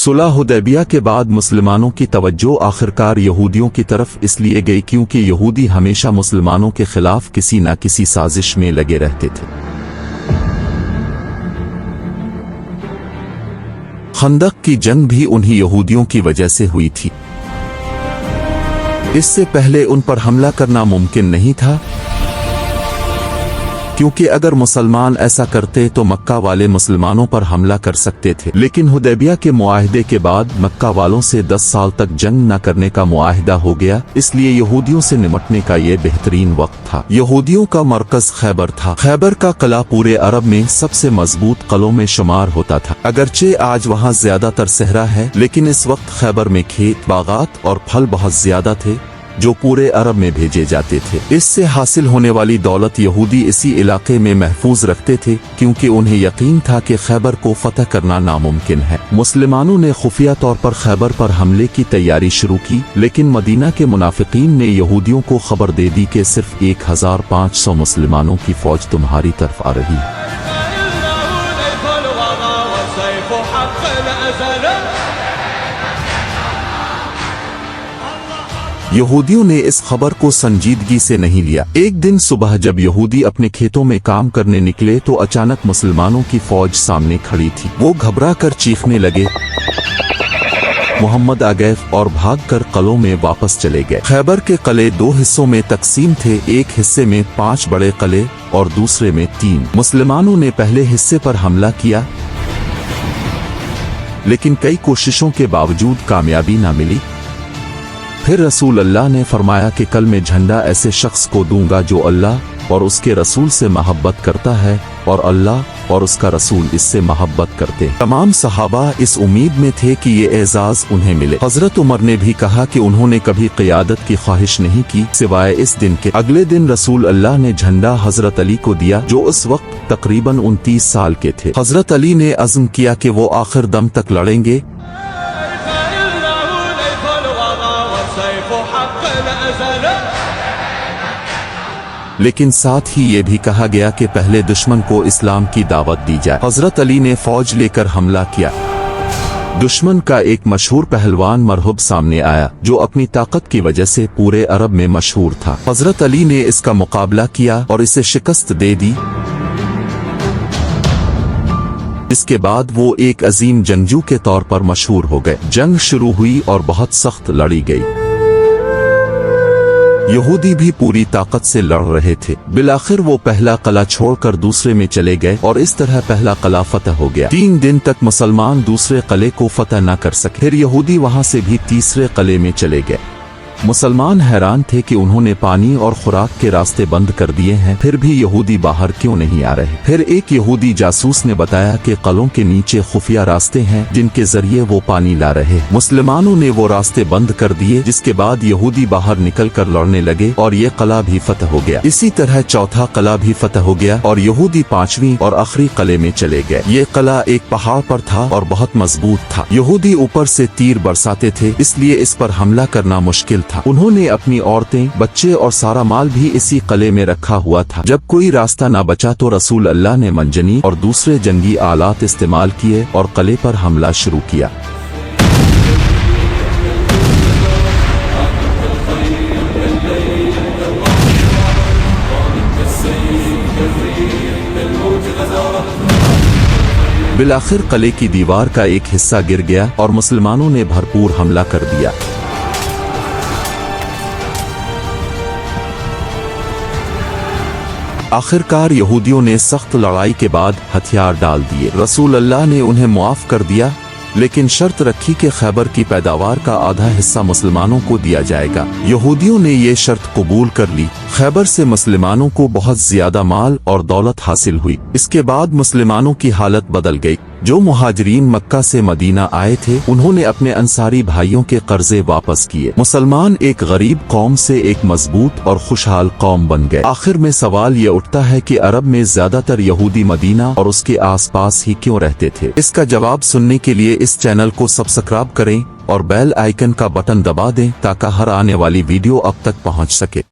सुलह हुदैबिया के बाद मुसलमानों की तवज्जो आखिरकार यहूदियों की तरफ इसलिए गई क्योंकि यहूदी हमेशा मुसलमानों के खिलाफ किसी न किसी साजिश में लगे रहते थे। खंदक की जंग भी उन्हीं यहूदियों की वजह से हुई थी। इससे पहले उन पर हमला करना मुमकिन नहीं था, क्योंकि अगर मुसलमान ऐसा करते तो मक्का वाले मुसलमानों पर हमला कर सकते थे। लेकिन हुदैबिया के मुआहदे के बाद मक्का वालों से 10 साल तक जंग न करने का मुआहदा हो गया, इसलिए यहूदियों से निपटने का ये बेहतरीन वक्त था। यहूदियों का मरकज खैबर था। खैबर का किला पूरे अरब में सबसे मजबूत किलों में शुमार होता था। अगरचे आज वहाँ ज्यादातर सहरा है, लेकिन इस वक्त खैबर में खेत, बागात और फल बहुत ज्यादा थे जो पूरे अरब में भेजे जाते थे। इससे हासिल होने वाली दौलत यहूदी इसी इलाके में महफूज रखते थे, क्योंकि उन्हें यकीन था कि खैबर को फतह करना नामुमकिन है। मुसलमानों ने खुफिया तौर पर खैबर पर हमले की तैयारी शुरू की, लेकिन मदीना के मुनाफिकीन ने यहूदियों को खबर दे दी कि सिर्फ 1500 मुसलमानों की फौज तुम्हारी तरफ आ रही है। यहूदियों ने इस खबर को संजीदगी से नहीं लिया। एक दिन सुबह जब यहूदी अपने खेतों में काम करने निकले तो अचानक मुसलमानों की फौज सामने खड़ी थी। वो घबरा कर चीखने लगे, मोहम्मद आ गए, और भागकर किलों में वापस चले गए। खैबर के किले 2 हिस्सों में तकसीम थे, एक हिस्से में 5 बड़े किले और दूसरे में 3। मुसलमानों ने पहले हिस्से पर हमला किया, लेकिन कई कोशिशों के बावजूद कामयाबी न मिली। फिर रसूल अल्लाह ने फरमाया कि कल मैं झंडा ऐसे शख्स को दूंगा जो अल्लाह और उसके रसूल से मोहब्बत करता है और अल्लाह और उसका रसूल इससे मोहब्बत करते। तमाम सहाबा इस उम्मीद में थे कि ये एजाज उन्हें मिले। हजरत उमर ने भी कहा कि उन्होंने कभी क़ियादत की ख्वाहिश नहीं की सिवाय इस दिन के। अगले दिन रसूल अल्लाह ने झंडा हजरत अली को दिया, जो उस वक्त तकरीबन 29 साल के थे। हजरत अली ने अज़्म किया कि वो आखिर दम तक लड़ेंगे। लेकिन साथ ही ये भी कहा गया कि पहले दुश्मन को इस्लाम की दावत दी जाए। हजरत अली ने फौज लेकर हमला किया। दुश्मन का एक मशहूर पहलवान मरहूब सामने आया, जो अपनी ताकत की वजह से पूरे अरब में मशहूर था। हजरत अली ने इसका मुकाबला किया और इसे शिकस्त दे दी। इसके बाद वो एक अजीम जंगजू के तौर पर मशहूर हो गए। जंग शुरू हुई और बहुत सख्त लड़ी गई। यहूदी भी पूरी ताकत से लड़ रहे थे। बिलाखिर वो पहला किला छोड़कर दूसरे में चले गए और इस तरह पहला किला फतह हो गया। 3 दिन तक मुसलमान दूसरे किले को फतह न कर सके। फिर यहूदी वहां से भी तीसरे किले में चले गए। मुसलमान हैरान थे कि उन्होंने पानी और खुराक के रास्ते बंद कर दिए हैं, फिर भी यहूदी बाहर क्यों नहीं आ रहे। फिर एक यहूदी जासूस ने बताया कि किलों के नीचे खुफिया रास्ते हैं जिनके जरिए वो पानी ला रहे। मुसलमानों ने वो रास्ते बंद कर दिए, जिसके बाद यहूदी बाहर निकल कर लड़ने लगे और ये किला भी फतह हो गया। इसी तरह चौथा किला भी फतह हो गया और यहूदी 5वीं और आखिरी किले में चले गए। ये किला एक पहाड़ पर था और बहुत मजबूत था। यहूदी ऊपर से तीर बरसाते थे, इसलिए इस पर हमला करना मुश्किल था। उन्होंने अपनी औरतें, बच्चे और सारा माल भी इसी किले में रखा हुआ था। जब कोई रास्ता न बचा तो रसूल अल्लाह ने मंजनी और दूसरे जंगी आलात इस्तेमाल किए और किले पर हमला शुरू किया। बिलाखिर किले की दीवार का एक हिस्सा गिर गया और मुसलमानों ने भरपूर हमला कर दिया। आखिरकार यहूदियों ने सख्त लड़ाई के बाद हथियार डाल दिए। रसूल अल्लाह ने उन्हें मुआफ कर दिया, लेकिन शर्त रखी कि खैबर की पैदावार का आधा हिस्सा मुसलमानों को दिया जाएगा। यहूदियों ने ये शर्त कबूल कर ली। खैबर से मुसलमानों को बहुत ज्यादा माल और दौलत हासिल हुई। इसके बाद मुसलमानों की हालत बदल गई। जो मुहाजिरीन मक्का से मदीना आए थे, उन्होंने अपने अंसारी भाइयों के कर्जे वापस किए। मुसलमान एक गरीब कौम से एक मजबूत और खुशहाल कौम बन गए। आखिर में सवाल ये उठता है कि अरब में ज्यादातर यहूदी मदीना और उसके आसपास ही क्यों रहते थे। इसका जवाब सुनने के लिए इस चैनल को सब्सक्राइब करें और बेल आइकन का बटन दबा दें ताकि हर आने वाली वीडियो अब तक पहुंच सके।